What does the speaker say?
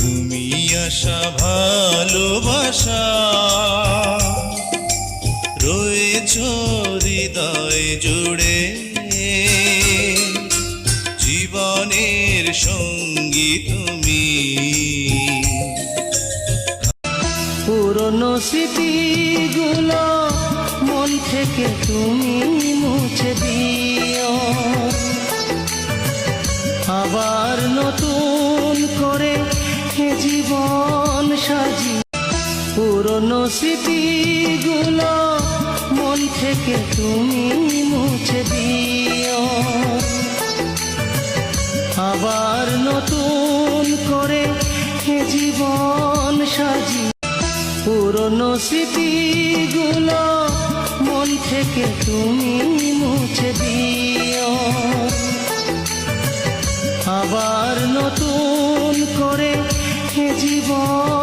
তুমি আশা ভালোবাসা রয়েছ হৃদয় জুড়ে, জীবনের সঙ্গী তুমি। পুরনো স্মৃতিগুলো মন থেকে তুমি মুছে দিও, আবার নতুন করে জীবন সাজি। পুরনো স্মৃতিগুলো মন থেকে তুমি মুছে দিও, আবার নতুন করে জীবন সাজি। পুরনো স্মৃতিগুলো মন থেকে তুমি মুছে দিও, আবার নতুন করে জীবন